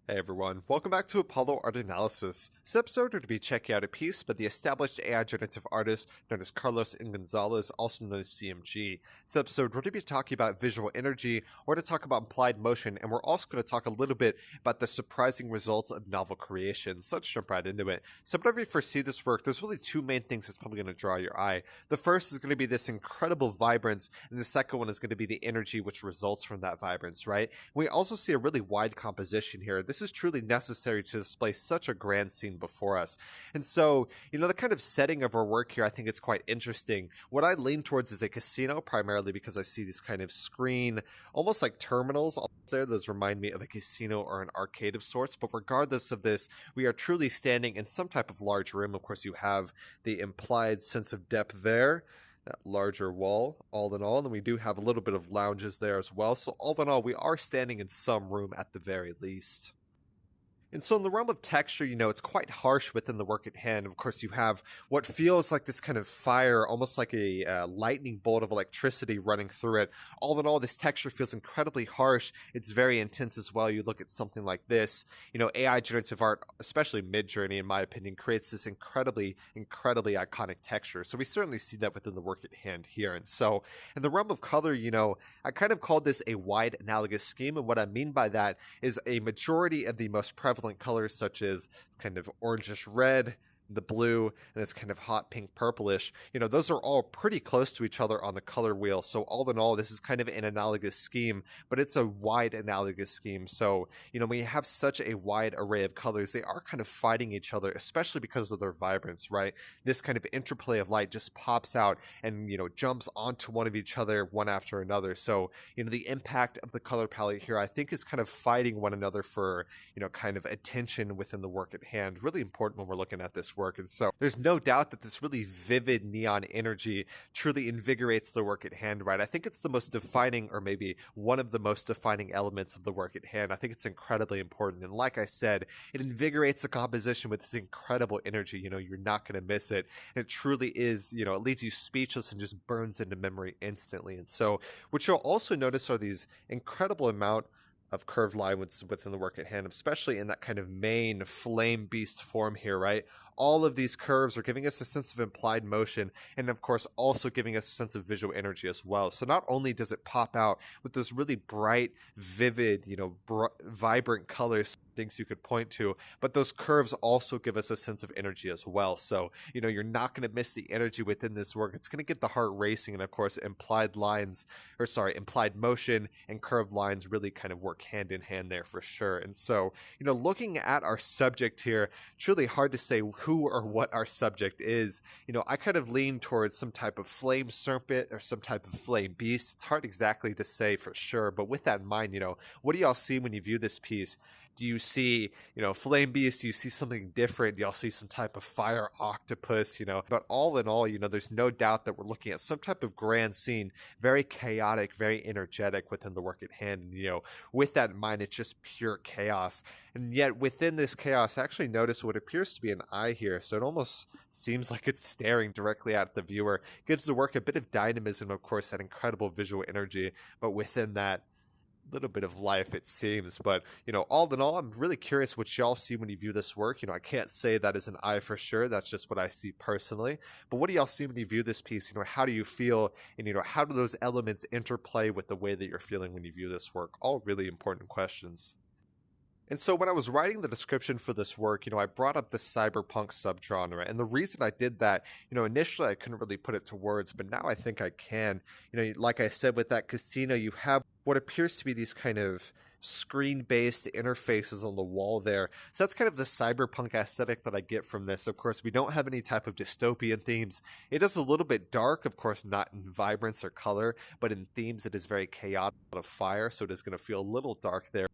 Hey everyone, welcome back to Apollo Art Analysis. This episode we're going to be checking out a piece by the established AI generative artist known as Carlos and Gonzalez, also known as CMG. This episode we're going to be talking about visual energy, we're going to talk about implied motion, and we're also going to talk a little bit about the surprising results of novel creation. So let's jump right into it. So whenever you first see this work, there's really two main things that's probably going to draw your eye. The first is going to be this incredible vibrance, and the second one is going to be the energy which results from that vibrance, right? We also see a really wide composition here. This is truly necessary to display such a grand scene before us. And so, the kind of setting of our work here, I think it's quite interesting. What I lean towards is a casino, primarily because I see these kind of screen, almost like terminals there. Those remind me of a casino or an arcade of sorts. But regardless of this, we are truly standing in some type of large room. Of course, you have the implied sense of depth there, that larger wall, all in all, and then we do have a little bit of lounges there as well. So all in all, we are standing in some room at the very least. And so in the realm of texture, it's quite harsh within the work at hand. Of course, you have what feels like this kind of fire, almost like a lightning bolt of electricity running through it. All in all, this texture feels incredibly harsh. It's very intense as well. You look at something like this, AI generative art, especially Midjourney, in my opinion, creates this incredibly iconic texture. So we certainly see that within the work at hand here. And so in the realm of color, I kind of called this a wide analogous scheme. And what I mean by that is a majority of the most prevalent colors, such as kind of orangish red, the blue, and this kind of hot pink purplish, those are all pretty close to each other on the color wheel. So all in all, this is kind of an analogous scheme, but it's a wide analogous scheme. So, when you have such a wide array of colors, they are kind of fighting each other, especially because of their vibrance, right? This kind of interplay of light just pops out and, jumps onto one of each other, one after another. So, the impact of the color palette here, I think, is kind of fighting one another for, kind of attention within the work at hand. Really important when we're looking at this work. And so there's no doubt that this really vivid neon energy truly invigorates the work at hand, right? I think it's the most defining, or maybe one of the most defining elements of the work at hand. I think it's incredibly important. And like I said, it invigorates the composition with this incredible energy. You're not going to miss it. And it truly is, it leaves you speechless and just burns into memory instantly. And so what you'll also notice are these incredible amount of curved lines within the work at hand, especially in that kind of main flame beast form here, right? All of these curves are giving us a sense of implied motion, and of course also giving us a sense of visual energy as well. So not only does it pop out with those really bright, vivid, vibrant colors, things you could point to, but those curves also give us a sense of energy as well. So, you're not going to miss the energy within this work. It's going to get the heart racing, and of course, implied motion and curved lines really kind of work hand in hand there for sure. And so, looking at our subject here, truly hard to say who or what our subject is. I kind of lean towards some type of flame serpent or some type of flame beast. It's hard exactly to say for sure, but with that in mind, what do y'all see when you view this piece? Do you see, flame beast? Do you see something different? Do y'all see some type of fire octopus? But all in all, there's no doubt that we're looking at some type of grand scene, very chaotic, very energetic within the work at hand. And, with that in mind, it's just pure chaos. And yet within this chaos, I actually notice what appears to be an eye here. So it almost seems like it's staring directly at the viewer. Gives the work a bit of dynamism, of course, that incredible visual energy. But within that, little bit of life, it seems. But all in all, I'm really curious what y'all see when you view this work. I can't say that is an eye for sure. That's just what I see personally. But what do y'all see when you view this piece? How do you feel? And how do those elements interplay with the way that you're feeling when you view this work? All really important questions. And so when I was writing the description for this work, I brought up the cyberpunk subgenre. And the reason I did that, initially I couldn't really put it to words, but now I think I can. Like I said, with that casino, you have what appears to be these kind of screen-based interfaces on the wall there. So that's kind of the cyberpunk aesthetic that I get from this. Of course, we don't have any type of dystopian themes. It is a little bit dark, of course, not in vibrance or color, but in themes it is very chaotic of fire, so it is going to feel a little dark there.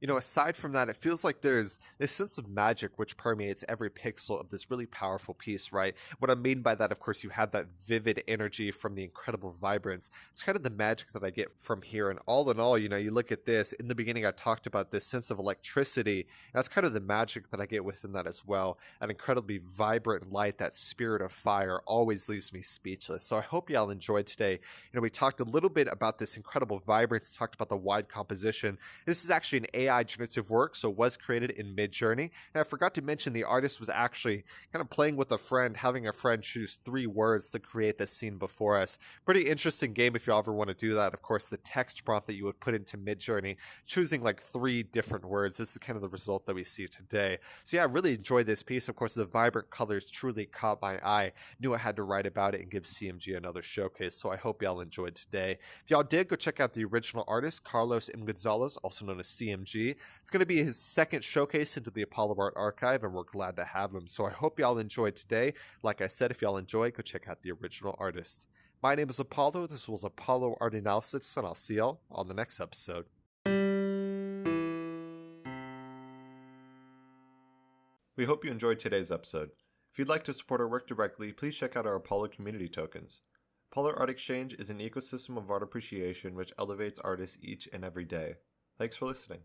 Aside from that, it feels like there's this sense of magic which permeates every pixel of this really powerful piece, right? What I mean by that, of course, you have that vivid energy from the incredible vibrance. It's kind of the magic that I get from here. And all in all, you look at this. In the beginning, I talked about this sense of electricity. That's kind of the magic that I get within that as well. That incredibly vibrant light, that spirit of fire always leaves me speechless. So I hope y'all enjoyed today. We talked a little bit about this incredible vibrance, talked about the wide composition. This is actually an AI AI generative work, so it was created in Midjourney. And I forgot to mention the artist was actually kind of playing with a friend, having a friend choose 3 words to create the scene before us. Pretty interesting game if you ever want to do that. Of course, the text prompt that you would put into Midjourney, choosing like 3 different words. This is kind of the result that we see today. So yeah, I really enjoyed this piece. Of course, the vibrant colors truly caught my eye. Knew I had to write about it and give CMG another showcase, so I hope y'all enjoyed today. If y'all did, go check out the original artist, Carlos M. Gonzalez, also known as CMG. It's going to be his second showcase into the Apollo Art Archive, and we're glad to have him. So I hope y'all enjoyed today. Like I said, if y'all enjoyed, go check out the original artist. My name is Apollo. This was Apollo Art Analysis, and I'll see y'all on the next episode. We hope you enjoyed today's episode. If you'd like to support our work directly, please check out our Apollo community tokens. Apollo Art Exchange is an ecosystem of art appreciation which elevates artists each and every day. Thanks for listening.